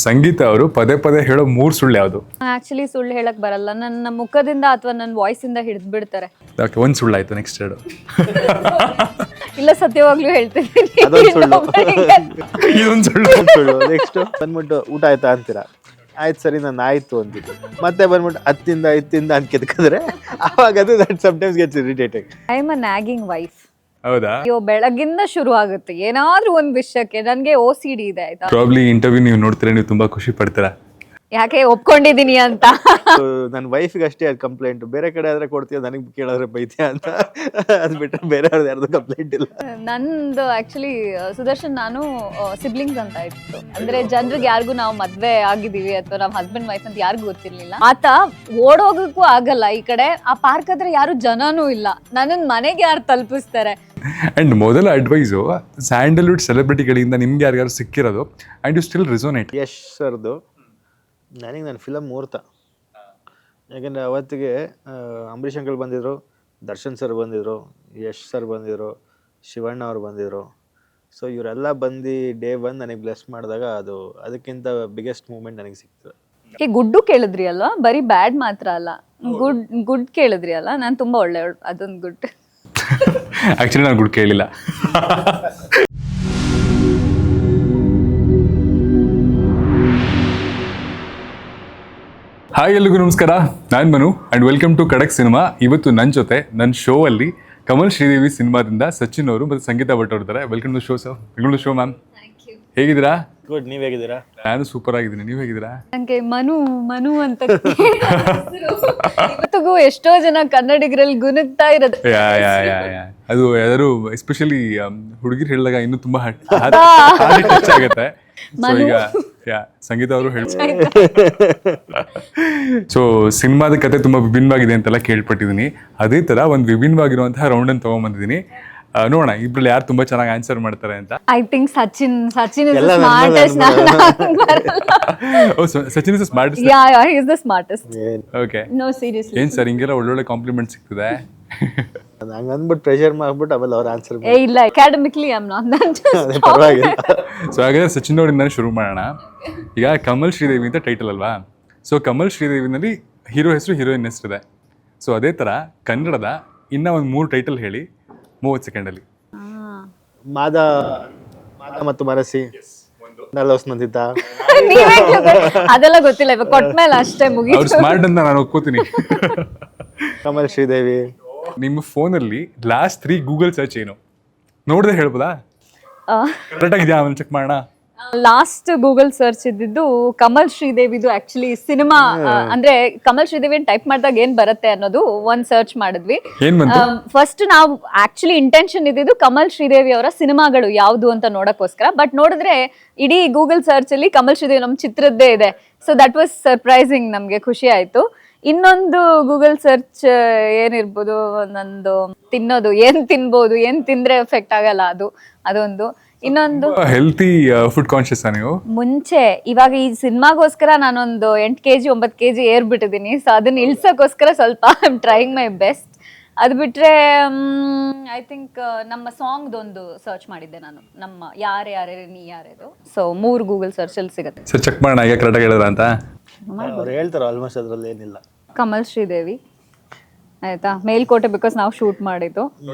ಸಂಗೀತ ಅವರು ಪದೇ ಪದೇ ಹೇಳೋ 3 ಸುಳ್ಳು ಯಾವುದು? ಆಕ್ಚುಲಿ ಸುಳ್ಳು ಹೇಳಕ್ ಬರಲ್ಲ, ನನ್ನ ಮುಖದಿಂದ ಅಥವಾ ನನ್ನ ವಾಯ್ಸ್ ಇಂದ ಹಿಡಿದು ಬಿಡ್ತಾರೆ. ಓಕೆ, ಒಂದು ಸುಳ್ಳು ಆಯ್ತು. ನೆಕ್ಸ್ಟ್ ಹೇಳು. ಇಲ್ಲ, ಸತ್ಯವಾಗ್ಲೂ ಹೇಳ್ತೀನಿ. ಇದೊಂದು ಸುಳ್ಳು. ನೆಕ್ಸ್ಟ್ ಬಂದ್ಬಿಟ್ಟು ಊಟ ಆಯ್ತಾ ಅಂತೀರಾ, ಆಯ್ತು ಸರಿ ನಾನು ಆಯ್ತು ಅಂತಿದ್ದೆ, ಮತ್ತೆ ಬಂದ್ಬಿಟ್ಟು ಹತ್ತಿಂದ ಅಂತ ಕೆತ್ಕಿದ್ರೆ ಅವಾಗ ಅದು that sometimes gets irritating. I am a nagging wife. ಹೌದಾ? ಅಯ್ಯೋ, ಬೆಳಗಿಂದ ಶುರು ಆಗುತ್ತೆ ಏನಾದ್ರೂ ಒಂದ್ ವಿಷಯಕ್ಕೆ. ನನ್ಗೆ OCD ಇದೆ ಆಯ್ತಾ. ಪ್ರಾಬ್ಲಿ ಇಂಟರ್ವ್ಯೂ ನೀವು ನೋಡ್ತೀರಾ, ನೀವು ತುಂಬಾ ಖುಷಿ ಪಡ್ತೀರಾ. ಯಾಕೆ ಒಪ್ಕೊಂಡಿದೀನಿ ಅಂತ. ನನ್ನ ವೈಫಿಗೆ ಅಷ್ಟೇ ಅದು ಕಂಪ್ಲೇಂಟ್. ಬೇರೆ ಕಡೆ ಆದ್ರೆ ಕೊಡ್ತೀಯ, ನನಗೆ ಕೇಳಿದ್ರೆ ಬೈತೀಯ ಅಂತ. ಅದು ಬಿಟ್ಟರೆ ಬೇರೆ ಅವ್ರದ್ದು ಯಾರ್ದು ಕಂಪ್ಲೇಂಟ್ ಇಲ್ಲ. ನಂದು ಆಕ್ಚುಲಿ ಸುದರ್ಶನ್, ನಾನು ಸಿಬ್ಲಿಂಗ್ಸ್ ಅಂತ ಇತ್ತು. ಅಂದ್ರೆ ಜನರಿಗೆ ಯಾರಿಗೂ ನಾವು ಮದ್ವೆ ಆಗಿದೀವಿ ಅಥವಾ ನಾವು ಹಸ್ಬೆಂಡ್ ವೈಫ್ ಅಂತ ಯಾರಿಗೂ ಗೊತ್ತಿರ್ಲಿಲ್ಲ. ಆತ ಓಡೋಗಕ್ಕೂ ಆಗಲ್ಲ. ಈ ಕಡೆ ಆ ಪಾರ್ಕ್ ಹತ್ರ ಯಾರು ಜನನೂ ಇಲ್ಲ. ನನ್ನ ಮನೆಗೆ ಯಾರು ತಲುಪಿಸ್ತಾರೆ? ಅಂಡ್ ಮೊದಲ ಅಡ್ವೈಸು ಸ್ಯಾಂಡಲ್ವುಡ್ ಸೆಲೆಬ್ರಿಟಿಗಳಿಂದ ನಿಮ್ಗೆ ಯಾರ್ಯಾರು ಸಿಕ್ಕಿರೋದು ಅಂಡ್ ಯು ಸ್ಟಿಲ್ ರಿಸೋನೇಟ್. ಯಶ್ ಸರ್ದು ನನಗೆ ನನ್ನ ಫಿಲಮ್ ಮುಹೂರ್ತ. ಯಾಕೆಂದರೆ ಅವತ್ತಿಗೆ ಅಂಬರೀಷ್ ಅಂಕಲ್ ಬಂದಿದ್ದರು, ದರ್ಶನ್ ಸರ್ ಬಂದಿದ್ದರು, ಯಶ್ ಸರ್ ಬಂದಿದ್ದರು, ಶಿವಣ್ಣ ಅವ್ರು ಬಂದಿದ್ದರು. ಸೊ ಇವರೆಲ್ಲ ಬಂದು ಡೇ 1 ನನಗೆ ಬ್ಲೆಸ್ ಮಾಡಿದಾಗ ಅದು ಅದಕ್ಕಿಂತ ಬಿಗ್ಗೆಸ್ಟ್ ಮೂಮೆಂಟ್ ನನಗೆ ಸಿಗ್ತದೆ. ಗುಡ್ಡು ಕೇಳಿದ್ರಿ ಅಲ್ವಾ? ಬರೀ ಬ್ಯಾಡ್ ಮಾತ್ರ ಅಲ್ಲ, ಗುಡ್ ಕೇಳಿದ್ರಿ ಅಲ್ಲ. ನಾನು ತುಂಬಾ ಒಳ್ಳೆಯವಳು, ಅದೊಂದು ಗುಡ್. ಆಕ್ಚುಲಿ ನಾನು ಗುಡ್ ಕೇಳಿಲ್ಲ. ಹಾಯ್, ಎಲ್ರಿಗೂ ನಮಸ್ಕಾರ. ನಾನು ಮನು ಆ್ಯಂಡ್ ವೆಲ್ಕಮ್ ಟು ಖಡಕ್ ಸಿನಿಮಾ. ಇವತ್ತು ನನ್ನ ಜೊತೆ ನನ್ನ ಶೋ ಅಲ್ಲಿ ಕಮಲ್ ಶ್ರೀದೇವಿ ಸಿನಿಮಾದಿಂದ ಸಚಿನ್ ಅವರು ಮತ್ತು ಸಂಗೀತ ಭಟ್ ಅವರು ಇದ್ದಾರೆ. Welcome to show sir. Welcome to show ma'am. ಹೇಗಿದ್ದೀರಾ? ಗುಡ್, ನೀವು ಹೇಗಿದ್ದೀರಾ? ನಾನು ಸೂಪರ್ ಆಗಿದ್ದೀನಿ. ನೀವು ಹೇಗಿದ್ದೀರಾ? ನನಗೆ ಮನು ಅಂತ ಇವತ್ತಿಗೂ ಎಷ್ಟೋ ಜನ ಕನ್ನಡಿಗರಲ್ಲಿ ಗುನುಗ್ತಾ ಇರೋದು. ಅದು ಯಾರು ಎಸ್ಪೆಷಲಿ ಹುಡುಗಿರು ಹೇಳಿದಾಗ ಇನ್ನೂ ತುಂಬಾ ಟಚ್ ಆಗುತ್ತೆ. ಸೊ ಈಗ ಸಂಗೀತ ಅವರು ಹೇಳ್ತಾರೆ. ಸೊ ಸಿನಿಮಾದ ಕತೆ ತುಂಬಾ ವಿಭಿನ್ನವಾಗಿದೆ ಅಂತೆಲ್ಲ ಕೇಳ್ಪಟ್ಟಿದ್ದೀನಿ. ಅದೇ ತರ ಒಂದು ವಿಭಿನ್ನವಾಗಿರುವಂತಹ ರೌಂಡ್ ಅನ್ನು ತಗೊಂಡ್ಬಂದಿದ್ದೀನಿ. ನೋಡೋಣ ಇಬ್ರಲ್ಲಿ ಯಾರು ತುಂಬಾ ಚೆನ್ನಾಗಿ ಆನ್ಸರ್ ಮಾಡ್ತಾರೆ ಅಂತ. I think Sachin is the smartest. Sachin is smartest. he is the smartest. Okay. No, seriously. ಏನ್ ಸರ್ ಹಿಂಗೆಲ್ಲ ಒಳ್ಳೊಳ್ಳೆ ಕಾಂಪ್ಲಿಮೆಂಟ್ ಸಿಗ್ತದೆ? ನಂಗೆ ಅಂದ್ಬಿಟ್ಟು ಪ್ರೆಷರ್ ಮಾಡ್ಬಿಟ್ಟು ಆಮೇಲೆ ಅವ್ರ ಆನ್ಸರ್ ಇಲ್ಲ, ಅಕಾಡೆಮಿಕ್ಲಿ ಐ ಆಮ್ ನಾಟ್. ಪರವಾಗಿಲ್ಲ. ಸೊ ಹಾಗಾದ್ರೆ ಸಚಿನ್ ಅವರಿಂದಾನೆ ಶುರು ಮಾಡೋಣ. ಈಗ ಕಮಲ್ ಶ್ರೀದೇವಿ ಅಂತ ಟೈಟಲ್ ಅಲ್ವಾ? ಸೊ ಕಮಲ್ ಶ್ರೀದೇವಿನಲ್ಲಿ ಹೀರೋ ಹೆಸರು, ಹೀರೋಯಿನ್ ಹೆಸರಿದೆ. ಸೊ ಅದೇ ತರ ಕನ್ನಡದ ಇನ್ನ ಒಂದು 3 ಟೈಟಲ್ ಹೇಳಿ 30 ಸೆಕೆಂಡಲ್ಲಿ. ಮಾದ ಮತ್ತು ಮರಸಿ, ನಲ್ಲೋಸ್ ನಂದಿತ. ಅದೆಲ್ಲ ಗೊತ್ತಿಲ್ಲ, ಇವಾಗ ಕೊಟ್ಮೇಲೆ ಅಷ್ಟೇ ಮುಗಿತು. ಅವ್ರು ಸ್ಮಾರ್ಟ್ ಅಂತ ನಾನು ಒಪ್ಕೋತೀನಿ. ಕಮಲ್ ಶ್ರೀದೇವಿ. ನಿಮ್ಮ ಫೋನಲ್ಲಿ ಲಾಸ್ಟ್ 3 ಗೂಗಲ್ ಸರ್ಚ್ ಏನು ನೋಡಿದ್ರೆ ಹೇಳ್ಬೋದಾ? ಕರೆಕ್ಟ್ ಆಗಿದೆಯಾ? ಆಮೇಲೆ ಚೆಕ್ ಮಾಡೋಣ. ಲಾಸ್ಟ್ ಗೂಗಲ್ ಸರ್ಚ್ ಇದ್ದಿದ್ದು ಕಮಲ್ ಶ್ರೀದೇವಿದು. ಆಕ್ಚುಲಿ ಸಿನಿಮಾ ಅಂದ್ರೆ ಕಮಲ್ ಶ್ರೀದೇವಿ ಟೈಪ್ ಮಾಡಿದಾಗ ಏನ್ ಬರುತ್ತೆ ಅನ್ನೋದು ಒಂದ್ ಸರ್ಚ್ ಮಾಡಿದ್ವಿ. ಫಸ್ಟ್ ನಾವು ಆಕ್ಚುಲಿ ಇಂಟೆನ್ಷನ್ ಇದ್ದಿದ್ದು ಕಮಲ್ ಶ್ರೀದೇವಿ ಅವರ ಸಿನಿಮಾಗಳು ಯಾವ್ದು ಅಂತ ನೋಡಕ್ಕೋಸ್ಕರ. ಬಟ್ ನೋಡಿದ್ರೆ ಇಡೀ ಗೂಗಲ್ ಸರ್ಚ್ ಅಲ್ಲಿ ಕಮಲ್ ಶ್ರೀದೇವಿ ನಮ್ ಚಿತ್ರದ್ದೇ ಇದೆ. ಸೊ ದಟ್ ವಾಸ್ ಸರ್ಪ್ರೈಸಿಂಗ್, ನಮ್ಗೆ ಖುಷಿ ಆಯ್ತು. ಇನ್ನೊಂದು ಗೂಗಲ್ ಸರ್ಚ್ ಏನಿರ್ಬೋದು, ನಂದು ತಿನ್ನೋದು, ಏನ್ ತಿನ್ಬೋದು, ಏನ್ ತಿಂದ್ರೆ ಎಫೆಕ್ಟ್ ಆಗಲ್ಲ ಅದೊಂದು. ಇನ್ನೊಂದು ಹೆಲ್ತಿ ಫುಡ್ ಕಾನ್ಶಿಯಸ್ ನೀವು ಮುಂಚೆ. ಇವಾಗ ಈ ಸಿನಿಮಾಗೋಸ್ಕರ ನಾನೊಂದು 8 kg 9 kg ಏರ್ಬಿಟ್ಟಿದ್ದೀನಿ. ಸೊ ಅದನ್ನ ಇಳ್ಸಕ್ಕೋಸ್ಕರ ಸ್ವಲ್ಪ I am trying my best. ಅದು ಬಿಟ್ರೆ ಐ ಥಿಂಕ್ ನಮ್ಮ ಸಾಂಗ್ದೊಂದು ಸರ್ಚ್ ಮಾಡಿದ್ದೆ ನಾನು, ನಮ್ಮ ಯಾರೇ ನೀ ಯಾರೇದು. ಸೊ 3 ಗೂಗಲ್ ಸರ್ಚ್ ಅಲ್ಲಿ ಸಿಗುತ್ತೆ. ಸರ್ ಚೆಕ್ ಮಾಡೋಣ ಈಗ ಕರೆಕ್ಟ್ ಹೇಳಿದ್ರ ಅಂತ. ಅವ್ರು ಹೇಳ್ತಾರೆ ಆಲ್ಮೋಸ್ಟ್ ಅದ್ರಲ್ಲಿ ಏನಿಲ್ಲ. ಕಮಲ್ ಶ್ರೀದೇವಿ ಆಯ್ತಾ, ಮೇಲ್ಕೋಟೆ ಬಿಕಾಸ್ ನಾವು ಶೂಟ್ ಮಾಡಿದ್ದು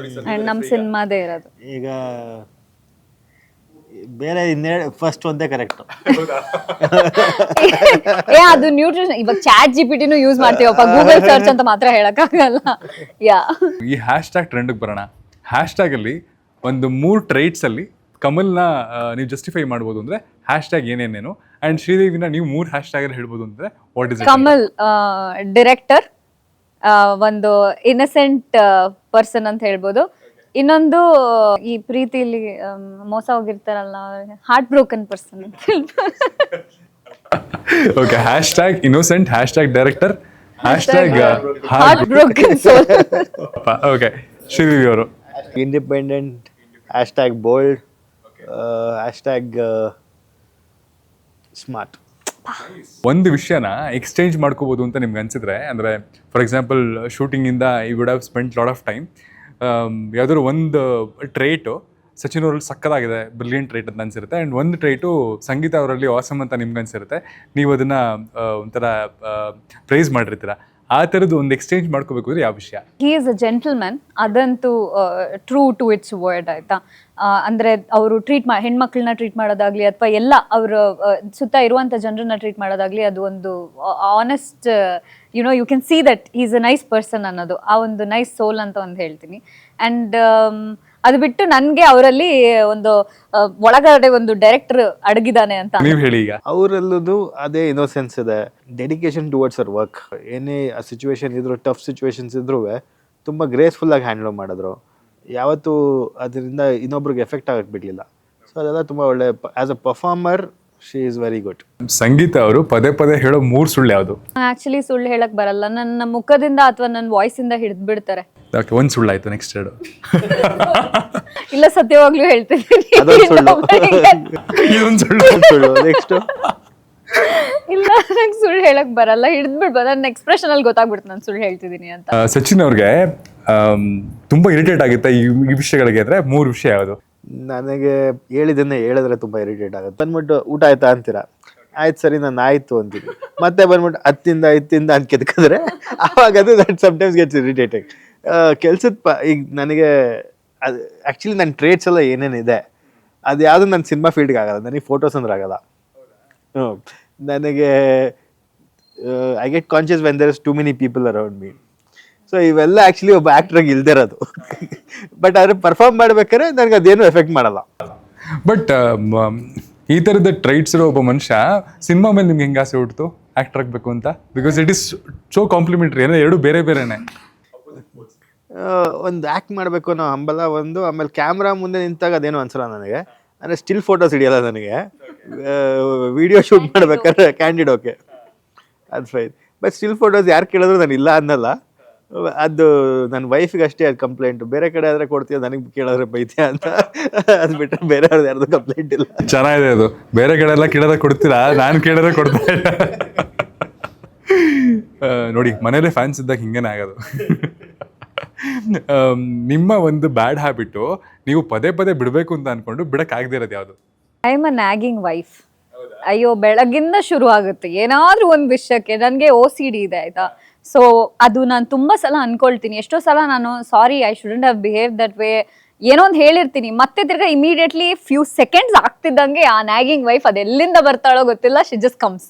ಅಂಡ್ ನಮ್ಮ ಸಿನಿಮಾದೇ ಇರೋದು. ಈಗ ಬೇರೆ ಫಸ್ಟ್ ಒಂದೇ ಕರೆಕ್ಟ್. ಅದು ನ್ಯೂಟ್ರಿಷನ್. ಇವಾಗ ಚಾಟ್ ಜಿಪಿಟಿನೂ ಯೂಸ್ ಮಾಡ್ತೀವಪ್ಪ, ಗೂಗಲ್ ಸರ್ಚ್ ಅಂತ ಮಾತ್ರ ಹೇಳಕ್ಕಾಗಲ್ಲ. ಈ ಹ್ಯಾಶ್ ಟ್ಯಾಗ್ ಟ್ರೆಂಡ್ ಬರೋಣ. ಹ್ಯಾಶ್ ಟ್ಯಾಗ್ ಅಲ್ಲಿ ಒಂದು 3 ಟ್ರೈಟ್ಸ್ ಅಲ್ಲಿ ಕಮಲ್ನ ನೀವು ಜಸ್ಟಿಫೈ ಮಾಡ್ಬೋದು ಅಂದ್ರೆ ಹ್ಯಾಶ್ ಟ್ಯಾಗ್ ಏನೇನೇನು, ಅಂಡ್ ಶ್ರೀದೇವಿನ ನೀವು 3 ಹ್ಯಾಶ್ ಟ್ಯಾಗ್ ಅಲ್ಲಿ ಹೇಳ್ಬೋದು ಅಂದ್ರೆ what is it? Kamal director, ಒಂದು ಇನ್ನಸೆಂಟ್ ಪರ್ಸನ್ ಅಂತ ಹೇಳ್ಬೋದು. ಇನ್ನೊಂದು ಈ ಪ್ರೀತಿಲಿ ಮೋಸ ಹೋಗಿರ್ತಾರಲ್ಲ, ಹಾರ್ಟ್ ಬ್ರೋಕನ್ ಪರ್ಸನ್ ಅಂತ ಹೇಳ್ಬೋದು. Okay, hashtag innocent, hashtag director, hashtag heart broken soul. Okay, Sridevi ಅವರು independent, hashtag bold, hashtag smart. ಒಂದು ವಿಷಯನ ಎಕ್ಸ್ಚೇಂಜ್ ಮಾಡ್ಕೋಬಹುದು ಅಂತ ನಿಮ್ಗೆ ಅನ್ಸಿದ್ರೆ, ಅಂದ್ರೆ ಫಾರ್ ಎಕ್ಸಾಂಪಲ್ ಶೂಟಿಂಗ್ ಇಂದ you would have spent lot of time, ಯಾವ್ದಾದ್ರು ಒಂದು ಟ್ರೇಟು ಸಚಿನ್ ಅವರಲ್ಲಿ ಸಕ್ಕತ್ತಾಗಿದೆ, ಬ್ರಿಲಿಯಂಟ್ ಟ್ರೈಟ್ ಅಂತ ಅನ್ಸಿರುತ್ತೆ. ಆ್ಯಂಡ್ ಒಂದು ಟ್ರೈಟು ಸಂಗೀತ ಅವರಲ್ಲಿ ಆಸಮ್ ಅಂತ ನಿಮ್ಗೆ ಅನ್ಸಿರುತ್ತೆ. ನೀವು ಅದನ್ನು ಒಂಥರ ಪ್ರೈಸ್ ಮಾಡಿರ್ತೀರ. ಆ ಥರದ್ದು ಒಂದು ಎಕ್ಸ್ಚೇಂಜ್ ಮಾಡ್ಕೋಬೇಕು ಅಂದರೆ ಯಾವ ವಿಷಯ? ಹಿ ಈಸ್ ಅ ಜೆಂಟಲ್ಮ್ಯಾನ್, ಅದಂತೂ ಟ್ರೂ ಟು ಇಟ್ಸ್ ವರ್ಡ್ ಆಯ್ತಾ. ಅಂದರೆ ಅವರು ಹೆಣ್ಮಕ್ಳನ್ನ ಟ್ರೀಟ್ ಮಾಡೋದಾಗ್ಲಿ ಅಥವಾ ಎಲ್ಲ ಅವರ ಸುತ್ತ ಇರುವಂಥ ಜನರನ್ನ ಟ್ರೀಟ್ ಮಾಡೋದಾಗ್ಲಿ, ಅದು ಒಂದು honest you can see that he is a nice person ಅನ್ನೋದು, ಆ ಒಂದು ನೈಸ್ ಸೋಲ್ ಅಂತ ಒಂದು ಹೇಳ್ತೀನಿ. ಆ್ಯಂಡ್ ಅದು ಬಿಟ್ಟು ನನಗೆ ಅವರಲ್ಲಿ ಒಂದು ಒಳಗಡೆ ಒಂದು ಡೈರೆಕ್ಟರ್ ಅಡಗಿದ್ದಾನೆ ಅಂತ. ನೀವು ಹೇಳಿ ಈಗ. ಅವರಲ್ಲೂ ಅದೇ ಇನ್ನೋಸೆನ್ಸ್ ಇದೆ, ಡೆಡಿಕೇಶನ್ ಟುವರ್ಡ್ಸ್ ಅವರ್ ವರ್ಕ್. ಏನೇ ಆ ಸಿಚುವೇಶನ್ ಇದ್ರು, ಟಫ್ ಸಿಚುವೇಶನ್ಸ್ ಇದ್ರೂ ತುಂಬ ಗ್ರೇಸ್ಫುಲ್ಲಾಗಿ ಹ್ಯಾಂಡಲ್ ಮಾಡಿದ್ರು. ಯಾವತ್ತೂ ಅದರಿಂದ ಇನ್ನೊಬ್ರಿಗೆ ಎಫೆಕ್ಟ್ ಆಗಕ್ಕೆ ಬಿಡಲಿಲ್ಲ. ಸೊ ಅದೆಲ್ಲ ತುಂಬ ಒಳ್ಳೆ. As a performer she is very good. Sangeetha ಅವರು ಪದೇ ಪದೇ ಹೇಳೋ 3 ಸುಳ್ಳು ಯಾವುದು? ಆಕ್ಚುಲಿ ಸುಳ್ಳು ಹೇಳಕ್ ಬರಲ್ಲ, ನನ್ನ ಮುಖದಿಂದ ಅಥವಾ ನನ್ನ ವಾಯ್ಸ್ ಇಂದ ಹಿಡಿದು ಬಿಡ್ತಾರೆ. ಒಂದು ಸುಳ್ಳಾಯ್ತು, ನೆಕ್ಸ್ಟ್ ಹೇಳು. ಇಲ್ಲ, ಸತ್ಯವಾಗ್ಲೂ ಹೇಳ್ತಿದ್ದೀನಿ. ಇದೊಂದು ಸುಳ್ಳು. ನೆಕ್ಸ್ಟ್ ಇಲ್ಲ, ನಂಗೆ ಸುಳ್ಳು ಹೇಳಕ್ ಬರಲ್ಲ, ಹಿಡಿದು ಬಿಡ್ಬೋದು. ನನ್ನ ಎಕ್ಸ್ಪ್ರೆಷನ್ ಅಲ್ಲಿ ಗೊತ್ತಾಗ್ಬಿಡ್ತು ನಾನು ಸುಳ್ಳು ಹೇಳ್ತಿದ್ದೀನಿ ಅಂತ. ಸಚಿನ್ ಅವ್ರಿಗೆ ತುಂಬಾ ಇರಿಟೇಟ್ ಆಗುತ್ತೆ ಈ ವಿಷಯಗಳಿಗೆ ಅಂದ್ರೆ 3 ವಿಷಯ ಯಾವುದು? ನನಗೆ ಹೇಳಿದ್ರೆ ತುಂಬ ಇರಿಟೇಟ್ ಆಗುತ್ತೆ. ಬಂದ್ಬಿಟ್ಟು ಊಟ ಆಯ್ತಾ ಅಂತೀರಾ, ಆಯ್ತು ಸರಿ ನಾನು ಆಯ್ತು ಅಂತೀನಿ. ಮತ್ತೆ ಬಂದ್ಬಿಟ್ಟು ಹತ್ತಿಂದ ಅಂತ ಕೆತ್ಕಿದ್ರೆ ಆವಾಗ ಅದು ದಟ್ ಸಮ್ಟೈಮ್ಸ್ ಗೆಟ್ಸ್ ಇರಿಟೇಟಿಂಗ್. ಕೆಲ್ಸದ ಈಗ ನನಗೆ ಅದು ಆ್ಯಕ್ಚುಲಿ ನನ್ನ ಟ್ರೇಟ್ಸ್ ಎಲ್ಲ ಏನೇನಿದೆ ಅದು ಯಾವುದು ನನ್ನ ಸಿನಿಮಾ ಫೀಲ್ಡ್ಗೆ ಆಗಲ್ಲ, ನನಗೆ ಫೋಟೋಸ್ ಅಂದ್ರೆ ಆಗಲ್ಲ. ನನಗೆ I get conscious when there is too many people around me. So ಇವೆಲ್ಲ ಆ್ಯಕ್ಚುಲಿ ಒಬ್ಬ ಆ್ಯಕ್ಟ್ರಾಗಿ ಇಲ್ದಿರೋದು. ಬಟ್ ಆದರೆ ಪರ್ಫಾರ್ಮ್ ಮಾಡ್ಬೇಕಾದ್ರೆ ನನಗೆ ಅದೇನು ಎಫೆಕ್ಟ್ ಮಾಡಲ್ಲ. ಬಟ್ ಈ ಥರದ ಟ್ರೈಟ್ಸ್ ಇರೋ ಒಬ್ಬ ಮನುಷ್ಯ ಸಿನಿಮಾ ಮೇಲೆ ನಿಮ್ಗೆ ಹೆಂಗೆ ಆಸೆ ಹುಟ್ಟಿತು ಆ್ಯಕ್ಟರ್ ಆಗಬೇಕು ಅಂತ? Because it is so complimentary, ಏನೋ ಎರಡು ಬೇರೆ ಬೇರೆನೆ. ಒಂದು ಆ್ಯಕ್ಟ್ ಮಾಡಬೇಕು ಅನ್ನೋ ಹಂಬಲ ಒಂದು, ಆಮೇಲೆ ಕ್ಯಾಮ್ರಾ ಮುಂದೆ ನಿಂತಾಗ ಅದೇನು ಅನ್ಸಲ್ಲ ನನಗೆ. ಅಂದರೆ ಸ್ಟಿಲ್ ಫೋಟೋಸ್ ಹಿಡಿಯಲ್ಲ ನನಗೆ. ವಿಡಿಯೋ ಶೂಟ್ ಮಾಡ್ಬೇಕಾದ್ರೆ ಕ್ಯಾಂಡಿಡ್ ಓಕೆ, ಅದು ಫೈನ್. ಬಟ್ ಸ್ಟಿಲ್ ಫೋಟೋಸ್ ಯಾರು ಕೇಳಿದ್ರು ನಾನು ಇಲ್ಲ ಅನ್ನಲ್ಲ. ಅದು ನನ್ನ ವೈಫಿಗೆ ಅಷ್ಟೇ ಅದು ಕಂಪ್ಲೇಂಟು. ಬೇರೆ ಕಡೆ ಆದರೆ ಕೊಡ್ತೀಯ, ನನಗೆ ಕೇಳಿದ್ರೆ ಬೈತೀಯ ಅಂತ. ಅದು ಬಿಟ್ಟರೆ ಬೇರೆ ಅವ್ರದ್ದು ಯಾರ್ದು ಕಂಪ್ಲೇಂಟ್ ಇಲ್ಲ. ಚೆನ್ನಾಗಿದೆ ಅದು. ಬೇರೆ ಕಡೆ ಎಲ್ಲ ಕೇಳಿದ್ರೆ ಕೊಡ್ತೀರಾ, ನಾನು ಕೇಳಿದ್ರೆ ಕೊಡ್ತಾ ಇಲ್ಲ. ನೋಡಿ, ಮನೇಲೆ ಫ್ಯಾನ್ಸ್ ಇದ್ದಾಗ ಹಿಂಗೇನೆ ಆಗೋದು. ನಿಮ್ಮ ಒಂದು ಬ್ಯಾಡ್ ಹ್ಯಾಬಿಟ್ಟು ನೀವು ಪದೇ ಪದೇ ಬಿಡಬೇಕು ಅಂತ ಅನ್ಕೊಂಡು ಬಿಡಕ್ಕಾಗದೇ ಇರೋದು ಯಾವುದು? I am a nagging wife. ಅಯ್ಯೋ, ಬೆಳಗಿಂದ ಶುರು ಆಗುತ್ತೆ ಏನಾದ್ರೂ ಒಂದು ವಿಷಯಕ್ಕೆ. ನನಗೆ OCD ಇದೆ ಆಯ್ತಾ. ಸೊ ಅದು ನಾನು ತುಂಬ ಸಲ ಅನ್ಕೊಳ್ತೀನಿ. ಎಷ್ಟೋ ಸಲ ನಾನು sorry, I shouldn't have behave that way, ಏನೋ ಒಂದು ಹೇಳಿರ್ತೀನಿ, ಮತ್ತೆ ತಿರ್ಗಾ ಇಮಿಡಿಯೇಟ್ಲಿ ಫ್ಯೂ ಸೆಕೆಂಡ್ಸ್ ಆಗ್ತಿದ್ದಂಗೆ ಆ ನ್ಯಾಗಿಂಗ್ ವೈಫ್ ಅದು ಎಲ್ಲಿಂದ ಬರ್ತಾಳೋ ಗೊತ್ತಿಲ್ಲ, ಶಿ ಜಸ್ಟ್ ಕಮ್ಸ್.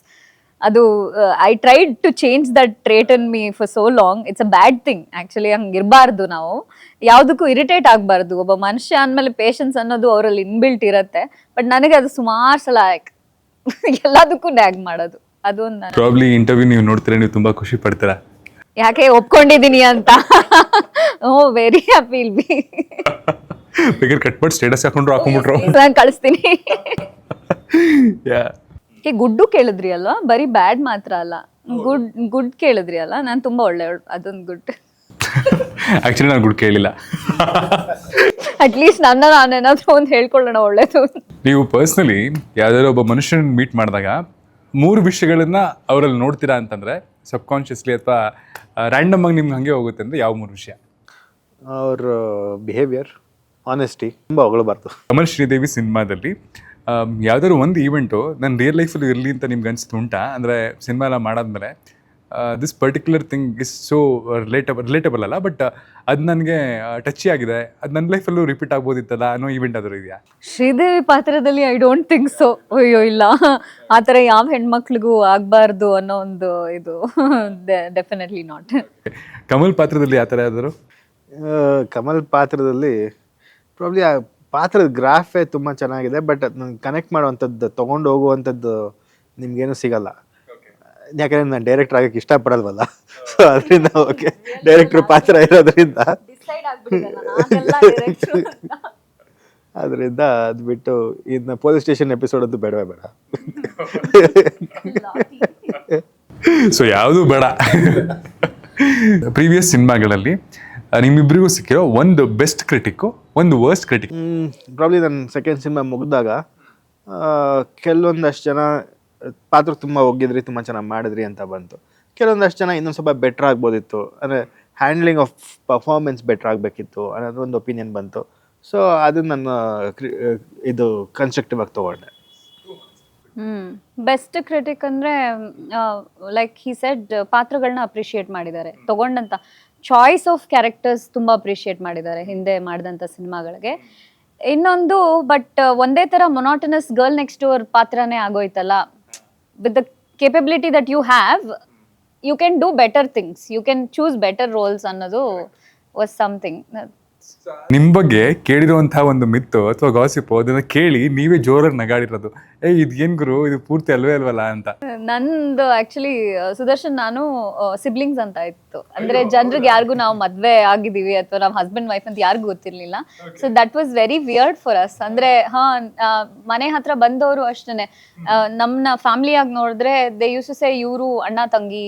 ಅದು I tried to change that trait in me for so long. It's a bad thing actually. ಹಂಗೆ ಇರಬಾರ್ದು, ನಾವು ಯಾವುದಕ್ಕೂ ಇರಿಟೇಟ್ ಆಗಬಾರ್ದು. ಒಬ್ಬ ಮನುಷ್ಯ ಅಂದಮೇಲೆ ಪೇಷನ್ಸ್ ಅನ್ನೋದು ಅವರಲ್ಲಿ ಇನ್ಬಿಲ್ಟ್ ಇರುತ್ತೆ. ಬಟ್ ನನಗೆ ಅದು ಸುಮಾರು ಸಲ ಎಲ್ಲದಕ್ಕೂ ನ್ಯಾಗ್ ಮಾಡೋದು, ಅದು ಒಂದು. ಪ್ರಾಬ್ಲಿ ಇಂಟರ್ವ್ಯೂ ನೀವು ನೋಡ್ತೀರಾ, ನೀವು ತುಂಬಾ ಖುಷಿ ಪಡ್ತೀರಾ, ಯಾಕೆ ಒಪ್ಕೊಂಡಿದ್ದೀನಿ ಅಂತ. ಓ, ವೆರಿ ಹ್ಯಾಪಿ ವಿಲ್ ಬಿ. ಬೇಕಾದ್ರೆ ಕಟ್ಬಿಟ್ಟು ಸ್ಟೇಟಸ್ ಹಾಕೊಂಡ್ಬಿಟ್ರು ನಾನು ಕಳಿಸ್ತೀನಿ. ಗುಡ್ಡು ಕೇಳಿದ್ರಿ ಅಲ್ವಾ, ಬರೀ ಬ್ಯಾಡ್ ಮಾತ್ರ ಅಲ್ಲ, ಗುಡ್ ಕೇಳಿದ್ರಿ ಅಲ್ಲ. ನಾನು ತುಂಬಾ ಒಳ್ಳೆಯವಳು, ಅದೊಂದು ಗುಡ್. ಆಕ್ಚುಲಿ ನಾನು ಗುಡ್ ಕೇಳಿಲ್ಲ. ಅಟ್ಲೀಸ್ಟ್ ನಾನೇನಾದ್ರೂ ಒಂದು ಹೇಳ್ಕೊಳ್ಳೋಣ, ಒಳ್ಳೇದು. ನೀವು ಪರ್ಸ್ನಲಿ ಯಾವ್ದಾದ್ರು ಒಬ್ಬ ಮನುಷ್ಯನ ಮೀಟ್ ಮಾಡಿದಾಗ 3 ವಿಷಯಗಳನ್ನ ಅವರಲ್ಲಿ ನೋಡ್ತೀರಾ ಅಂತಂದ್ರೆ, ಸಬ್ ಕಾನ್ಷಿಯಸ್ಲಿ ಅಥವಾ ರ್ಯಾಂಡಮ್ ಆಗಿ ನಿಮ್ಗೆ ಹಂಗೆ ಹೋಗುತ್ತೆ ಅಂದ್ರೆ ಯಾವ 3 ವಿಷಯ? ಅವ್ರ ಬಿಹೇವಿಯರ್, ಆನೆಸ್ಟಿ, ತುಂಬ ಹೊಗಳಬಾರ್ದು. ಕಮಲ್ ಶ್ರೀದೇವಿ ಸಿನಿಮಾದಲ್ಲಿ ಯಾವ್ದಾದ್ರು ಒಂದು ಈವೆಂಟು ನನ್ನ ರಿಯಲ್ ಲೈಫಲ್ಲಿ ಇರಲಿ ಅಂತ ನಿಮ್ಗೆ ಅನ್ಸುತ್ತೆ ಉಂಟಾ? ಅಂದರೆ ಸಿನಿಮಾ ಎಲ್ಲ ಮಾಡಾದ್ಮೇಲೆ this particular thing is so relatable ಅಲ್ಲ, ಬಟ್ ಅದು ನನಗೆ ಟಚಿ ಆಗಿದೆ, ಅದು ನನ್ನ ಲೈಫಲ್ಲೂ ರಿಪೀಟ್ ಆಗ್ಬೋದಿತ್ತಲ್ಲ ಅನ್ನೋ ಈವೆಂಟ್ ಆದರೂ ಇದೆಯಾ? ಶ್ರೀದೇವಿ ಪಾತ್ರದಲ್ಲಿ ಐ ಡೋಂಟ್ ಥಿಂಕ್ ಸೊ. ಅಯ್ಯೋ ಇಲ್ಲ, ಆ ಥರ ಯಾವ ಹೆಣ್ಮಕ್ಳಿಗೂ ಆಗಬಾರ್ದು ಅನ್ನೋ ಒಂದು ಇದು ಡೆಫಿನೆಟ್ಲಿ ನಾಟ್. ಕಮಲ್ ಪಾತ್ರದಲ್ಲಿ ಆ ಥರ ಯಾವ್ದಾದ್ರು? ಕಮಲ್ ಪಾತ್ರದಲ್ಲಿ ಪ್ರಾಬ್ಲಿ ಆ ಪಾತ್ರದ ಗ್ರಾಫೇ ತುಂಬ ಚೆನ್ನಾಗಿದೆ, ಬಟ್ ಅದನ್ನ ಕನೆಕ್ಟ್ ಮಾಡುವಂಥದ್ದು, ತೊಗೊಂಡು ಹೋಗುವಂಥದ್ದು ನಿಮ್ಗೇನು ಸಿಗಲ್ಲ. ಯಾಕಂದರೆ ನಾನು ಡೈರೆಕ್ಟರ್ ಆಗಕ್ಕೆ ಇಷ್ಟಪಡಲ್ವಲ್ಲ. ಸೊ ಅದರಿಂದ ಓಕೆ, ಡೈರೆಕ್ಟ್ರ್ ಪಾತ್ರ ಇರೋದ್ರಿಂದ ಅದರಿಂದ ಅದು ಬಿಟ್ಟು ಇನ್ನು ಪೊಲೀಸ್ ಸ್ಟೇಷನ್ ಎಪಿಸೋಡ್ ಅಂತೂ ಬೇಡವೇ ಬೇಡ. ಸೊ ಯಾವುದೂ ಬೇಡ. ಪ್ರೀವಿಯಸ್ ಸಿನಿಮಾಗಳಲ್ಲಿ ನಿಮ್ಮಿಬ್ಬರಿಗೂ ಸಿಕ್ಕಿರೋ ಒಂದು ಬೆಸ್ಟ್ ಕ್ರಿಟಿಕ್ಕು, ಒಂದು ವರ್ಸ್ಟ್ ಕ್ರಿಟಿಕ್? ಪ್ರಾಬ್ಲಿ ನನ್ನ ಸೆಕೆಂಡ್ ಸಿನಿಮಾ ಮುಗಿದಾಗ ಕೆಲವೊಂದಷ್ಟು ಜನ ಪಾತ್ರ ತುಂಬ ಒಗ್ಗಿದ್ರಿ, ತುಂಬ ಚೆನ್ನಾಗಿ ಮಾಡಿದ್ರಿ ಅಂತ ಬಂತು. ಕೆಲವೊಂದಷ್ಟು ಜನ ಇನ್ನೊಂದು ಸ್ವಲ್ಪ ಬೆಟ್ರ್ ಆಗ್ಬೋದಿತ್ತು, ಅಂದರೆ ಹ್ಯಾಂಡ್ಲಿಂಗ್ ಆಫ್ ಪರ್ಫಾರ್ಮೆನ್ಸ್ ಬೆಟ್ರ್ ಆಗಬೇಕಿತ್ತು ಅನ್ನೋದು ಒಂದು ಒಪಿನಿಯನ್ ಬಂತು. ಸೊ ಅದು ನನ್ನ ಇದು ಕನ್ಸ್ಟ್ರಕ್ಟಿವ್ ಆಗಿ ತೊಗೊಂಡೆ. ಬೆಸ್ಟ್ ಕ್ರಿಟಿಕ್ ಅಂದ್ರೆ ಲೈಕ್ ಹಿ ಸೆಡ್ ಪಾತ್ರಗಳನ್ನ ಅಪ್ರಿಶಿಯೇಟ್ ಮಾಡಿದ್ದಾರೆ, ತಗೊಂಡಂತ ಚಾಯ್ಸ್ ಆಫ್ ಕ್ಯಾರೆಕ್ಟರ್ಸ್ ತುಂಬಾ ಅಪ್ರಿಶಿಯೇಟ್ ಮಾಡಿದ್ದಾರೆ ಹಿಂದೆ ಮಾಡಿದಂಥ ಸಿನಿಮಾಗಳಿಗೆ. ಇನ್ನೊಂದು ಬಟ್ ಒಂದೇ ತರ ಮೊನಾಟನಸ್ ಗರ್ಲ್ ನೆಕ್ಸ್ಟ್ ಡೋರ್ ಪಾತ್ರನೇ ಆಗೋಯ್ತಲ್ಲ. With the capability that you have, you can do better things, you can choose better roles ಅನ್ನೋದು ವಾಸ್ ಸಮಥಿಂಗ್. ನಿಮ್ ಬಗ್ಗೆ ಕೇಳಿರುವಂತಹ ಒಂದು ಮಿತ್ತು ಅಥವಾ ಗಾಸಿಪ್ ಅದನ್ನ ಕೇಳಿ ನೀವೇ ಜೋರಾಗಿ ನಗಾಡಿರೋದು, ಇದೇನ್ ಗುರು ಇದು ಪೂರ್ತಿ ಅಲ್ವೇ ಅಲ್ವಲ್ಲ ಅಂತ. ನಂದು ಆಕ್ಚುಲಿ ಸುದರ್ಶನ್ ನಾನು ಸಿಬ್ಲಿಂಗ್ಸ್ ಅಂತ ಇತ್ತು, ಅಂದ್ರೆ ಜನರಿಗೆ ಯಾರಿಗೂ ನಾವು ಮದ್ವೆ ಆಗಿದೀವಿ ಅಥವಾ ನಾವು ಹಸ್ಬೆಂಡ್ ವೈಫ್ ಅಂತ ಯಾರಿಗೂ ಗೊತ್ತಿರ್ಲಿಲ್ಲ. So that was very weird for us. ಅಂದ್ರೆ ಮನೆ ಹತ್ರ ಬಂದವರು ಅಷ್ಟೇನೆ ನಮ್ನ ಫ್ಯಾಮಿಲಿಯಾಗಿ ನೋಡಿದ್ರೆ ದೇ ಯೂಸ್ ಟು ಸೇ ಇವರು ಅಣ್ಣ ತಂಗಿ,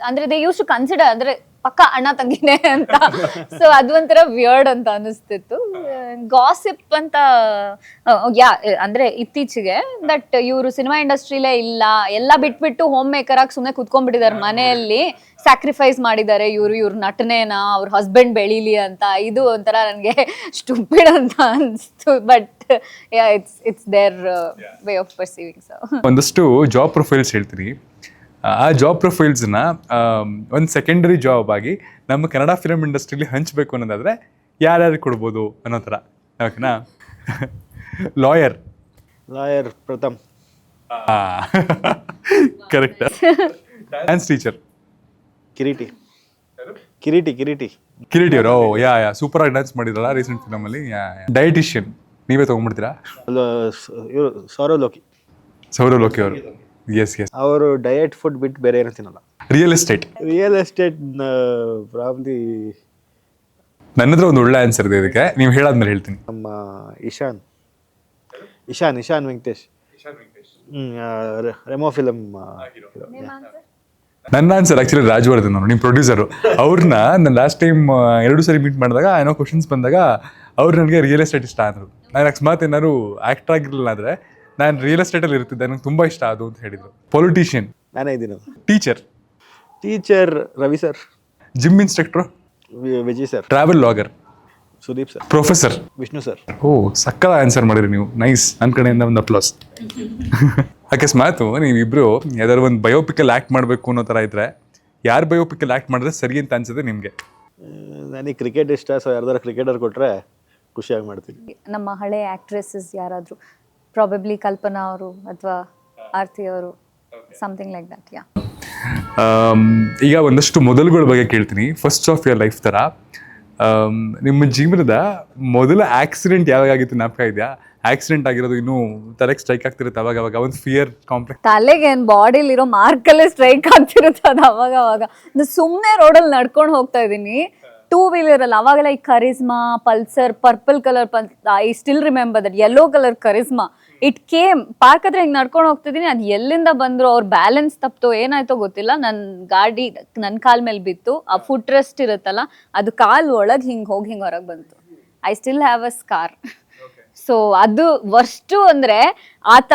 ಅಂದ್ರೆ ದೇ ಯೂಸ್ ಟು ಕನ್ಸಿಡರ್ ಅಂದ್ರೆ ಪಕ್ಕ ಅಣ್ಣ ತಂಗಿನೇ ಅಂತ. ಸೊ ಅದು ಒಂಥರ ವಿಯರ್ಡ್ ಅಂತ ಅನಿಸ್ತಿತ್ತು. ಗಾಸಿಪ್ ಅಂತ ಯಾ ಅಂದ್ರೆ ಇತ್ತೀಚೆಗೆ ದಟ್ ಇವರು ಸಿನಿಮಾ ಇಂಡಸ್ಟ್ರಿಲೇ ಇಲ್ಲ, ಎಲ್ಲ ಬಿಟ್ಬಿಟ್ಟು ಹೋಮ್ ಮೇಕರ್ ಆಗಿ ಸುಮ್ಮನೆ ಕುತ್ಕೊಂಡ್ಬಿಟ್ಟಿದ್ದಾರೆ ಮನೆಯಲ್ಲಿ, ಸ್ಯಾಕ್ರಿಫೈಸ್ ಮಾಡಿದ್ದಾರೆ ಇವ್ರ ನಟನೆನ ಅವ್ರ ಹಸ್ಬೆಂಡ್ ಬೆಳೀಲಿ ಅಂತ. ಇದು ಒಂಥರ ನನಗೆ ಸ್ಟುಪಿಡ್ ಅಂತ ಅನಿಸ್ತು. But it's their way of perceiving. So ಒಂದಷ್ಟು ಜಾಬ್ ಪ್ರೊಫೈಲ್ಸ್ ಹೇಳ್ತೀನಿ. ಆ ಜಾಬ್ ಪ್ರೊಫೈಲ್ಸ್ನ ಒಂದು ಸೆಕೆಂಡರಿ ಜಾಬ್ ಆಗಿ ನಮ್ಮ ಕನ್ನಡ ಫಿಲಮ್ ಇಂಡಸ್ಟ್ರಿಲಿ ಹಂಚಬೇಕು ಅನ್ನೋದಾದರೆ ಯಾರ್ಯಾರು ಕೊಡ್ಬೋದು ಅನ್ನೋ ಥರ. ಓಕೆನಾ? ಲಾಯರ್ ಪ್ರಥಮ್, ಕರೆಕ್ಟ್. ಡ್ಯಾನ್ಸ್ ಟೀಚರ್ ಕಿರೀಟಿ ಅವರು ಯಾ ಸೂಪರ್ ಆಗಿ ಡ್ಯಾನ್ಸ್ ಮಾಡಿದ್ರಲ್ಲ ರೀಸೆಂಟ್ ಫಿಲಮಲ್ಲಿ. ಡಯಟಿಷಿಯನ್ ನೀವೇ ತೊಗೊಂಡ್ಬಿಡ್ತೀರಾ? ಸೌರವ್ ಲೋಕಿ ಅವರು. ಎಸ್ ಅವರು ಡಯಟ್ ಫುಡ್ ಬಿಟ್ಟು ಬೇರೆ ಏನೋ ತಿನ್ನಲ್ಲ. ರಿಯಲ್ ಎಸ್ಟೇಟ್ ಪ್ರಾಬ್ಲಿ ನನ್ನ ಹತ್ರ ಒಂದು ಒಳ್ಳೆ ಆನ್ಸರ್ ಇದೆ ಇದಕ್ಕೆ, ನೀವು ಹೇಳಾದ್ಮೇಲೆ ಹೇಳ್ತೀನಿ. ನಮ್ಮ ಇಶಾನ್ ವೆಂಕಟೇಶ್, ರೆಮೋ ಫಿಲಮ್. ನನ್ನ ಆನ್ಸರ್ ಆಕ್ಚುಲಿ ರಾಜವರ್ಧನ್ ಅವರು, ನಿಮ್ಮ ಪ್ರೊಡ್ಯೂಸರು. ಅವ್ರನ್ನ ನಾನು ಲಾಸ್ಟ್ ಟೈಮ್ 2 ಸರಿ ಮೀಟ್ ಮಾಡಿದಾಗ ಏನೋ ಕ್ವಶನ್ಸ್ ಬಂದಾಗ ಅವ್ರು ನನಗೆ ರಿಯಲ್ ಎಸ್ಟೇಟ್ ಇಷ್ಟ ಅಂದರು. ನಾನು ಅಕಸ್ಮಾತ್ ಏನಾದ್ರು ಆ್ಯಕ್ಟರ್ ಆಗಿರಲಿಲ್ಲ ಅಂದರೆ ನಾನು ರಿಯಲ್ ಎಸ್ಟೇಟಲ್ಲಿ ಇರ್ತಿದ್ದೆ, ನನಗೆ ತುಂಬ ಇಷ್ಟ ಅದು ಅಂತ ಹೇಳಿದರು. ಪೊಲಿಟಿಷಿಯನ್ ನಾನೇ ಇದ್ದೀನಿ. Teacher Ravi sir. Gym instructor Vijay sir. Travel logger Sudeep sir. Professor Vishnu sir. Oh ಸಕ್ಕಲ ಆನ್ಸರ್ ಮಾಡಿರಿ ನೀವು, ನೈಸ್. ನನ್ನ ಕಡೆಯಿಂದ ಒಂದು ಅಪ್ಲಾಸ್. ಅಕಸ್ಮಾತು ನೀವಿಬ್ರು ಯಾವ್ದಾದ್ರು ಒಂದು ಬಯೋಪಿಕಲ್ಲಿ ಆ್ಯಕ್ಟ್ ಮಾಡಬೇಕು ಅನ್ನೋ ಥರ ಇದ್ರೆ ಯಾರು ಬಯೋಪಿಕಲ್ಲಿ ಆ್ಯಕ್ಟ್ ಮಾಡಿದ್ರೆ ಸರಿ ಅಂತ ಅನ್ಸುತ್ತೆ ನಿಮಗೆ? ನನಗೆ ಕ್ರಿಕೆಟ್ ಇಷ್ಟ, ಸೊ ಯಾರ್ದಾರು ಕ್ರಿಕೆಟರ್ ಕೊಟ್ಟರೆ ಖುಷಿಯಾಗಿ ಮಾಡ್ತೀನಿ. ನಮ್ಮ ಹಳೆ ಆಕ್ಟ್ರೆಸಸ್ ಯಾರಾದರೂ, ಪ್ರಾಬಬ್ಲಿ ಕಲ್ಪನಾ ಅವರು ಅಥವಾ ಆರ್ತಿ ಅವರು, ಸಮಥಿಂಗ್ ಲೈಕ್ ದಟ್. ಯಾ ಈಗ ಒಂದಷ್ಟು ಮೊದಲುಗಳ ಬಗ್ಗೆ ಕೇಳ್ತೀನಿ. ಫಸ್ಟ್ ಆಫ್ ಯುವರ್ ಲೈಫ್ ಥರ ನಿಮ್ಮ ಜೀವನದ ಮೊದಲ ಆಕ್ಸಿಡೆಂಟ್ ಯಾವಾಗಿತ್ತು ಜ್ಞಾಪಕ ಇದೆಯಾ? ಆಕ್ಸಿಡೆಂಟ್ ಆಗಿರೋದು ಇನ್ನೂ ತಲೆಗೆ ಸ್ಟ್ರೈಕ್ ಆಗ್ತಿರುತ್ತೆ ಅವಾಗ ಒಂದು ಫಿಯರ್ ಕಾಂಪ್ಲೆಕ್ಸ್. ತಲೆಗೆ ಏನು ಬಾಡಿಲಿರೋ ಮಾರ್ಕಲ್ಲೇ ಸ್ಟ್ರೈಕ್ ಆಗ್ತಿರುತ್ತೆ ಅದು ಅವಾಗ. ಸುಮ್ಮನೆ ರೋಡಲ್ಲಿ ನಡ್ಕೊಂಡು ಹೋಗ್ತಾ ಇದ್ದೀನಿ 2-wheeler-ಅಲ್ಲಿ, ಅವಾಗೆಲ್ಲ ಈ Karizma Pulsar purple colour I still remember that yellow colour Karizma. It came park ಹತ್ರ ಹಿಂಗೆ ನಡ್ಕೊಂಡು ಹೋಗ್ತಿದ್ದೀನಿ, ಅದು ಎಲ್ಲಿಂದ ಬಂದ್ರು, ಅವ್ರ ಬ್ಯಾಲೆನ್ಸ್ ತಪ್ಪಿತು ಏನಾಯ್ತೋ ಗೊತ್ತಿಲ್ಲ, ನನ್ನ ಗಾಡಿ ನನ್ನ ಕಾಲ್ ಮೇಲೆ ಬಿತ್ತು. ಆ ಫುಟ್ ರೆಸ್ಟ್ ಇರುತ್ತಲ್ಲ ಅದು ಕಾಲ್ ಒಳಗೆ ಹಿಂಗೆ ಹೋಗಿ ಹಿಂಗೆ ಹೊರಗೆ ಬಂತು. I still have a scar. So ಅದು ವರ್ಸ್ಟು ಅಂದರೆ ಆತ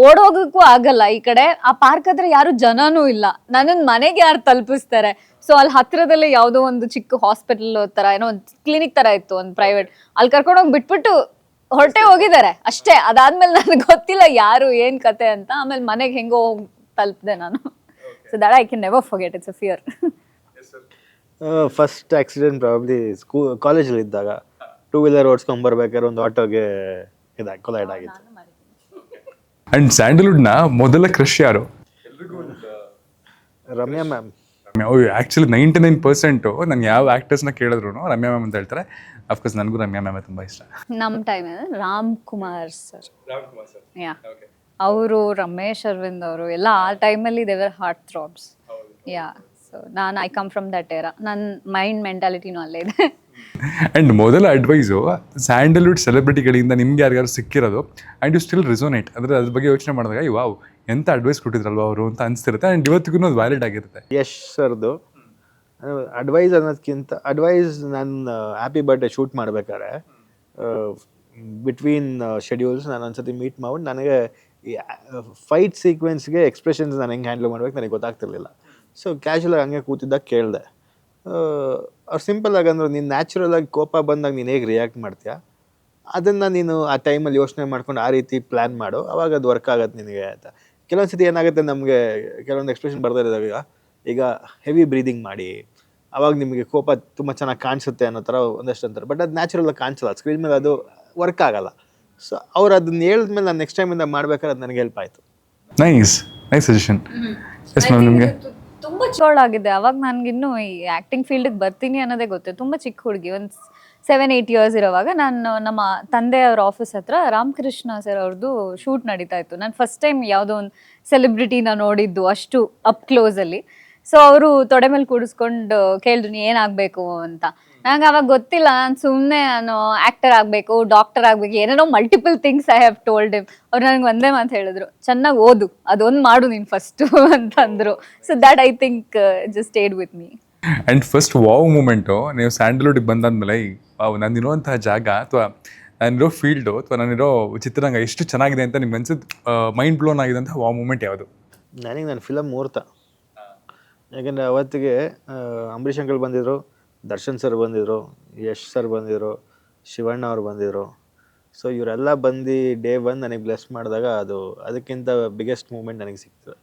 ಓಡೋಗಕ್ಕೂ ಆಗಲ್ಲ. ಈ ಕಡೆ ಆ ಪಾರ್ಕ್ ಹತ್ರ ಯಾರು ಜನನೂ ಇಲ್ಲ, ನನ್ನನ್ನು ಮನೆಗೆ ಯಾರು ತಲುಪಿಸ್ತಾರೆ? ಸೊ ಅಲ್ಲಿ ಹತ್ರದಲ್ಲೇ ಯಾವುದೋ ಒಂದು ಚಿಕ್ಕ ಹಾಸ್ಪಿಟಲ್ ಥರ ಏನೋ ಒಂದು ಕ್ಲಿನಿಕ್ ಥರ ಇತ್ತು, ಒಂದು ಪ್ರೈವೇಟ್, ಅಲ್ಲಿ ಕರ್ಕೊಂಡೋಗಿ ಬಿಟ್ಬಿಟ್ಟು ಹೊರಟೆ ಹೋಗಿದ್ದಾರೆ ಅಷ್ಟೇ. ಅದಾದ್ಮೇಲೆ ನನಗೆ ಗೊತ್ತಿಲ್ಲ ಯಾರು ಏನು ಕತೆ ಅಂತ. ಆಮೇಲೆ ಮನೆಗೆ ಹೆಂಗೋ ಹೋಗಿ ತಲುಪಿದೆ ನಾನು. So that I can never forget. It's a fear. First accident probably ಕಾಲೇಜಲ್ಲಿ ಇದ್ದಾಗ 2-wheeler ಓಡಿಸ್ಕೊಂಬರ್ಬೇಕಾದ್ರೆ ಒಂದು ಆಟೋಗೆ ಕೊಲೈಡ್ ಆಗಿತ್ತು. ಅಂಡ್ ಸ್ಯಾಂಡಲ್ವುಡ್ನ ಮೊದಲ ಕ್ರಶ್ ಯಾರು? ರಮ್ಯಾ ಮ್ಯಾಮ್. ಆ್ಯಕ್ಚುಲಿ 99% ನಾನು ಯಾವ ಆ್ಯಕ್ಟರ್ಸ್ನ ಕೇಳಿದ್ರು ರಮ್ಯಾ ಮ್ಯಾಮ್ ಅಂತ ಹೇಳ್ತಾರೆ. ಅಫ್ಕೋರ್ಸ್ ನನಗೂ ರಮ್ಯಾ ಮ್ಯಾಮ್ ತುಂಬ ಇಷ್ಟ. ನಮ್ಮ ಟೈಮ್ ರಾಮ್ ಕುಮಾರ್ ಸರ್, ಯಾ ಅವರು, ರಮೇಶ್ ಅರವಿಂದ್ ಅವರು ಎಲ್ಲ ಆ ಟೈಮಲ್ಲಿ ದೇವರ್ ಹಾರ್ಟ್ ಥ್ರಾಬ್ಸ್. ಯಾ ಸೊ ನಾನು I come from that Era. ನನ್ನ ಮೈಂಡ್ ಮೆಂಟಾಲಿಟಿನೂ ಅಲ್ಲೇ ಇದೆ. ಆ್ಯಂಡ್ ಮೊದಲ ಅಡ್ವೈಸು ಸ್ಯಾಂಡಲ್ವುಡ್ ಸೆಲೆಬ್ರಿಟಿಗಳಿಂದ ನಿಮ್ಗೆ ಯಾರಿಗಾರು ಸಿಕ್ಕಿರೋದು ಆ್ಯಂಡ್ ಯು ಸ್ಟಿಲ್ ರಿಸೋನೇಟ್, ಅಂದರೆ ಅದ್ರ ಬಗ್ಗೆ ಯೋಚನೆ ಮಾಡಿದಾಗ ವಾವ್ ಎಂಥ ಅಡ್ವೈಸ್ ಕೊಟ್ಟಿದ್ರಲ್ವ ಅವರು ಅಂತ ಅನಿಸ್ತಿರುತ್ತೆ. ಆ್ಯಂಡ್ ಇವತ್ತಿಗೂ ಅದು ವ್ಯಾಲಿಡ್ ಆಗಿರುತ್ತೆ. ಯಶ್ ಸರ್ದು ಅಡ್ವೈಸ್ ಅನ್ನೋದಕ್ಕಿಂತ ನಾನು ಹ್ಯಾಪಿ ಬರ್ಡೇ ಶೂಟ್ ಮಾಡ್ಬೇಕಾದ್ರೆ ಬಿಟ್ವೀನ್ ಶೆಡ್ಯೂಲ್ಸ್ ನಾನು ಒಂದ್ಸತಿ ಮೀಟ್ ಮಾಡ್ಬಿಟ್ಟು ನನಗೆ ಫೈಟ್ ಸೀಕ್ವೆನ್ಸ್ಗೆ ಎಕ್ಸ್ಪ್ರೆಷನ್ಸ್ ನಾನು ಹೆಂಗೆ ಹ್ಯಾಂಡಲ್ ಮಾಡ್ಬೇಕು ನನಗೆ ಗೊತ್ತಾಗ್ತಿರ್ಲಿಲ್ಲ. ಸೊ ಕ್ಯಾಶುವಲಾಗಿ ಹಂಗೆ ಕೂತಿದ್ದಾಗ ಕೇಳಿದೆ, ಅವ್ರು ಸಿಂಪಲ್ ಆಗಿ ಅಂದರು, ನೀನು ನ್ಯಾಚುರಲ್ ಆಗಿ ಕೋಪ ಬಂದಾಗ ನೀನು ಹೇಗೆ ರಿಯಾಕ್ಟ್ ಮಾಡ್ತೀಯ ಅದನ್ನು ನೀನು ಆ ಟೈಮಲ್ಲಿ ಯೋಚನೆ ಮಾಡ್ಕೊಂಡು ಆ ರೀತಿ ಪ್ಲ್ಯಾನ್ ಮಾಡು, ಅವಾಗ ಅದು ವರ್ಕ್ ಆಗುತ್ತೆ ನಿನಗೆ ಅಂತ. ಕೆಲವೊಂದು ಸತಿ ಏನಾಗುತ್ತೆ, ನಮಗೆ ಕೆಲವೊಂದು ಎಕ್ಸ್ಪ್ರೆಷನ್ ಬರ್ತಾ ಇದ್ದಾಗ ಈಗ ಹೆವಿ ಬ್ರೀದಿಂಗ್ ಮಾಡಿ ಅವಾಗ ನಿಮಗೆ ಕೋಪ ತುಂಬ ಚೆನ್ನಾಗಿ ಕಾಣಿಸುತ್ತೆ ಅನ್ನೋ ಥರ ಒಂದಷ್ಟು ಅಂತಾರೆ. ಬಟ್ ಅದು ನ್ಯಾಚುರಲ್ ಆಗಿ ಕಾಣಿಸಲ್ಲ, ಸ್ಕ್ರೀನ್ ಮೇಲೆ ಅದು ವರ್ಕ್ ಆಗಲ್ಲ. ಸೊ ಅವ್ರು ಅದನ್ನ ಹೇಳಿದ್ಮೇಲೆ ನಾನು ನೆಕ್ಸ್ಟ್ ಟೈಮಿಂದ ಮಾಡ್ಬೇಕಾದ್ರೆ ಅದು ನನಗೆ ಹೆಲ್ಪ್ ಆಯಿತು. Nice suggestion. ಎಸ್ ಮ್ಯಾಮ್, ನಿಮಗೆ ತುಂಬಾ ಚಿಕ್ಕವಳಾಗಿದೆ ಅವಾಗ. ನನ್ಗಿನ್ನು ಈ ಆಕ್ಟಿಂಗ್ ಫೀಲ್ಡ್ಗೆ ಬರ್ತೀನಿ ಅನ್ನೋದೇ ಗೊತ್ತು. ತುಂಬಾ ಚಿಕ್ಕ ಹುಡುಗಿ, ಒಂದು 7-8 ಇಯರ್ಸ್ ಇರೋವಾಗ ನಾನು ನಮ್ಮ ತಂದೆಯವ್ರ ಆಫೀಸ್ ಹತ್ರ ರಾಮಕೃಷ್ಣ ಸರ್ ಅವ್ರದ್ದು ಶೂಟ್ ನಡೀತಾ ಇತ್ತು. ನಾನು ಫಸ್ಟ್ ಟೈಮ್ ಯಾವುದೋ ಒಂದು ಸೆಲೆಬ್ರಿಟಿನ ನೋಡಿದ್ದು ಅಷ್ಟು ಅಪ್ ಕ್ಲೋಸಲ್ಲಿ. ಸೊ ಅವರು ತೊಡೆ ಮೇಲೆ ಕೂಡಿಸ್ಕೊಂಡು ಕೇಳಿದ್ರು, ನೀ ಏನಾಗಬೇಕು ಅಂತ. ನಂಗೆ ಅವಾಗ ಗೊತ್ತಿಲ್ಲ, ನಾನು ಆ್ಯಕ್ಟರ್ ಆಗಬೇಕು, ಡಾಕ್ಟರ್ ಆಗಬೇಕು, ಏನೇನೋ multiple things I have told him. ಅವ್ರು ನನಗೆ ಒಂದೇ ಮಾತು ಹೇಳಿದ್ರು, ಚೆನ್ನಾಗಿ ಓದು, ಅದೊಂದು ಮಾಡು ನೀನು ಫಸ್ಟು ಅಂತಂದರು. So that I think just stayed with me. And first wow moment ನೀವು ಸ್ಯಾಂಡಲ್ವುಡ್ಗೆ ಬಂದಾದ್ಮೇಲೆ ನಾನಿರುವಂತಹ ಜಾಗ ಅಥವಾ ನಾನಿರೋ ಫೀಲ್ಡು ಅಥವಾ ನಾನಿರೋ ಚಿತ್ರರಂಗ ಎಷ್ಟು ಚೆನ್ನಾಗಿದೆ ಅಂತ ನಿಮ್ಗೆ ಅನ್ಸಿದ್ದು ಮೈಂಡ್ ಬ್ಲೋನ್ ಆಗಿದೆ ಅಂತ ವಾವ್ ಮೂಮೆಂಟ್ ಯಾವುದು? ನನಗೆ ನನ್ನ ಫಿಲಮ್ ಮುಹೂರ್ತ. ಯಾಕೆಂದರೆ ಅವತ್ತಿಗೆ ಅಂಬರೀಷ್ ಅಂಕಲ್ ಬಂದಿದ್ದರು, ದರ್ಶನ್ ಸರ್ ಬಂದಿದ್ದರು, ಯಶ್ ಸರ್ ಬಂದಿದ್ದರು, ಶಿವಣ್ಣ ಅವ್ರು ಬಂದಿದ್ದರು. ಸೊ ಇವರೆಲ್ಲ ಬಂದು ಡೇ 1 ನನಗೆ ಬ್ಲೆಸ್ ಮಾಡಿದಾಗ ಅದು ಅದಕ್ಕಿಂತ ಬಿಗ್ಗೆಸ್ಟ್ ಮೂಮೆಂಟ್ ನನಗೆ ಸಿಗ್ತದೆ.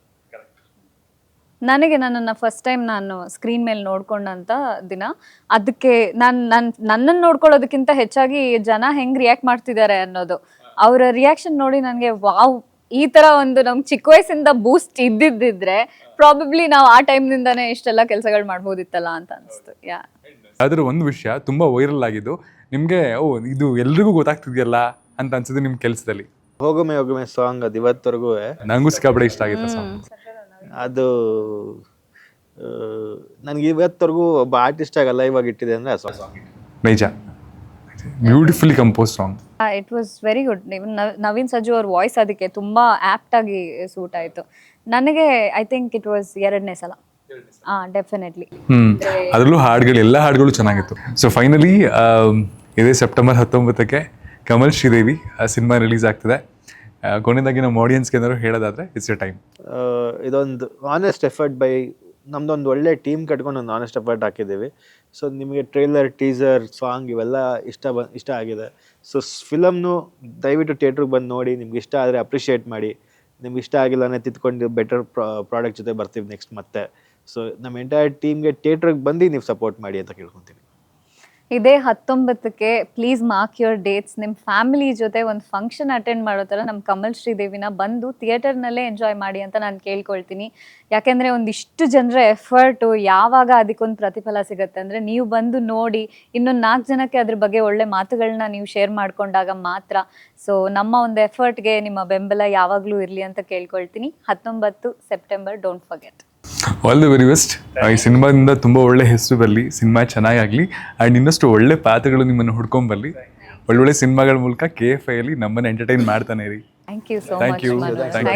ನನ್ನನ್ನು ಫಸ್ಟ್ ಟೈಮ್ ನಾನು ಸ್ಕ್ರೀನ್ ಮೇಲೆ ನೋಡ್ಕೊಂಡಂಥ ದಿನ, ಅದಕ್ಕೆ ನನ್ನನ್ನು ನೋಡ್ಕೊಳ್ಳೋದಕ್ಕಿಂತ ಹೆಚ್ಚಾಗಿ ಜನ ಹೆಂಗೆ ರಿಯಾಕ್ಟ್ ಮಾಡ್ತಿದ್ದಾರೆ ಅನ್ನೋದು, ಅವರ ರಿಯಾಕ್ಷನ್ ನೋಡಿ ನನಗೆ ವಾವ್, ಈ ಥರ ಒಂದು ನಮ್ಗೆ ಚಿಕ್ಕ ವಯಸ್ಸಿಂದ ಬೂಸ್ಟ್ ಇದ್ದಿದ್ದಿದ್ರೆ ಪ್ರಾಬಬ್ಲಿ ನಾವು ಆ ಟೈಮ್ನಿಂದಾನೇ ಇಷ್ಟೆಲ್ಲ ಕೆಲಸಗಳು ಮಾಡ್ಬೋದಿತ್ತಲ್ಲ ಅಂತ ಅನಿಸ್ತು. ಅದರ ಒಂದು ವಿಷಯ ತುಂಬ ವೈರಲ್ ಆಗಿದ್ದು ನಿಮಗೆ, ಇದು ಎಲ್ರಿಗೂ ಗೊತ್ತಾಗ್ತಿದೆಯಲ್ಲ ಅಂತ ಅನ್ಸಿದ್ದು ನಿಮ್ಮ ಕೆಲಸದಲ್ಲಿ. ಹೋಗೊಮ್ಮೆ ಹೋಗೊಮ್ಮೆ ಸಾಂಗ್ ಅದು ಇವತ್ತವರೆಗೂ ನನಗೂ ಸಿಕ್ಕಾಪಟ್ಟೆ ಇಷ್ಟ ಆಗಿತ್ತು ಸಾಂಗ್. ಅದು ನನಗೆ ಇವತ್ತವರೆಗೂ ಒಬ್ಬ ಆರ್ಟಿಸ್ಟ್ ಆಗಲ್ಲ ಇವಾಗ ಇಟ್ಟಿದೆ ಅಂದರೆ ಆ ಸಾಂಗ್ ನೈಜ. Beautifully compose song. It was very good. Naveen ಸಜ್ಜು ಅವ್ರ ವಾಯ್ಸ್ ಅದಕ್ಕೆ ತುಂಬಾ ಆಪ್ಟ್ ಆಗಿ ಸೂಟ್ ಆಯಿತು ನನಗೆ. ಐ ಥಿಂಕ್ ಇಟ್ ವಾಸ್ 2ನೇ ಸಲ. ಡೆಫಿನೆಟ್ಲಿ. ಅದರಲ್ಲೂ ಹಾಡುಗಳು, ಎಲ್ಲ ಹಾಡುಗಳು ಚೆನ್ನಾಗಿತ್ತು. ಸೊ ಫೈನಲಿ ಇದೇ ಸೆಪ್ಟೆಂಬರ್ 19ಕ್ಕೆ ಕಮಲ್ ಶ್ರೀದೇವಿ ಸಿನಿಮಾ ರಿಲೀಸ್ ಆಗ್ತದೆ. ಕೊನೆಯದಾಗಿ ನಮ್ಮ ಆಡಿಯನ್ಸ್ಗೆ ಏನಾದ್ರು ಹೇಳೋದಾದ್ರೆ ಇಟ್ಸ್ ಎ ಟೈಮ್. ಇದೊಂದು ಆನೆಸ್ಟ್ ಎಫರ್ಟ್ ಬೈ ನಮ್ದೊಂದು ಒಳ್ಳೆ ಟೀಮ್ ಕಟ್ಕೊಂಡು ಒಂದು ಆನೆಸ್ಟ್ ಎಫರ್ಟ್ ಹಾಕಿದ್ದೀವಿ. ಸೊ ನಿಮಗೆ ಟ್ರೈಲರ್, ಟೀಸರ್, ಸಾಂಗ್ ಇವೆಲ್ಲ ಇಷ್ಟ ಆಗಿದೆ. ಸೊ ಫಿಲಮ್ನು ದಯವಿಟ್ಟು ಥಿಯೇಟ್ರಿಗೆ ಬಂದು ನೋಡಿ, ನಿಮ್ಗೆ ಇಷ್ಟ ಆದರೆ ಅಪ್ರಿಷಿಯೇಟ್ ಮಾಡಿ, ನಿಮ್ಗೆ ಇಷ್ಟ ಆಗಿಲ್ಲ ಅಂದರೆ ತಿದ್ಕೊಂಡು ಬೆಟರ್ ಪ್ರಾಡಕ್ಟ್ ಜೊತೆ ಬರ್ತೀವಿ ನೆಕ್ಸ್ಟ್ ಮತ್ತೆ. ಸೊ ನಮ್ಮ ಎಂಟೈರ್ ಟೀಮ್ಗೆ ಥಿಯೇಟ್ರಿಗೆ ಬಂದು ನೀವು ಸಪೋರ್ಟ್ ಮಾಡಿ ಅಂತ ಕೇಳ್ಕೊತೀನಿ. ಇದೇ 19ಕ್ಕೆ ಪ್ಲೀಸ್ ಮಾರ್ಕ್ ಯುವರ್ ಡೇಟ್ಸ್. ನಿಮ್ಮ ಫ್ಯಾಮಿಲಿ ಜೊತೆ ಒಂದು ಫಂಕ್ಷನ್ ಅಟೆಂಡ್ ಮಾಡೋ ಥರ ನಮ್ಮ ಕಮಲ್ ಶ್ರೀದೇವಿನ ಬಂದು ಥಿಯೇಟರ್ನಲ್ಲೇ ಎಂಜಾಯ್ ಮಾಡಿ ಅಂತ ನಾನು ಕೇಳ್ಕೊಳ್ತೀನಿ. ಯಾಕೆಂದರೆ ಒಂದಿಷ್ಟು ಜನರ ಎಫರ್ಟು ಯಾವಾಗ ಅದಕ್ಕೊಂದು ಪ್ರತಿಫಲ ಸಿಗುತ್ತೆ ಅಂದರೆ ನೀವು ಬಂದು ನೋಡಿ, ಇನ್ನೊಂದು 4 ಜನಕ್ಕೆ ಅದ್ರ ಬಗ್ಗೆ ಒಳ್ಳೆ ಮಾತುಗಳನ್ನ ನೀವು ಶೇರ್ ಮಾಡ್ಕೊಂಡಾಗ ಮಾತ್ರ. ಸೊ ನಮ್ಮ ಒಂದು ಎಫರ್ಟ್ಗೆ ನಿಮ್ಮ ಬೆಂಬಲ ಯಾವಾಗಲೂ ಇರಲಿ ಅಂತ ಕೇಳ್ಕೊಳ್ತೀನಿ. 19 September, don't forget. All the very best. ಈ ಸಿನಿಮಾದಿಂದ ತುಂಬ ಒಳ್ಳೆ ಹೆಸರು ಬರಲಿ, ಸಿನಿಮಾ ಚೆನ್ನಾಗಾಗಲಿ, ಆ್ಯಂಡ್ ಇನ್ನಷ್ಟು ಒಳ್ಳೆ ಪಾತ್ರಗಳು ನಿಮ್ಮನ್ನು ಹುಡ್ಕೊಂಬರಲಿ. ಒಳ್ಳೊಳ್ಳೆ ಸಿನಿಮಾಗಳ ಮೂಲಕ KFI ಅಲ್ಲಿ ನಮ್ಮನ್ನು ಎಂಟರ್ಟೈನ್ ಮಾಡ್ತಾನೆ ಇರಿ. Thank you so Thank much you. Manoj. Thank you.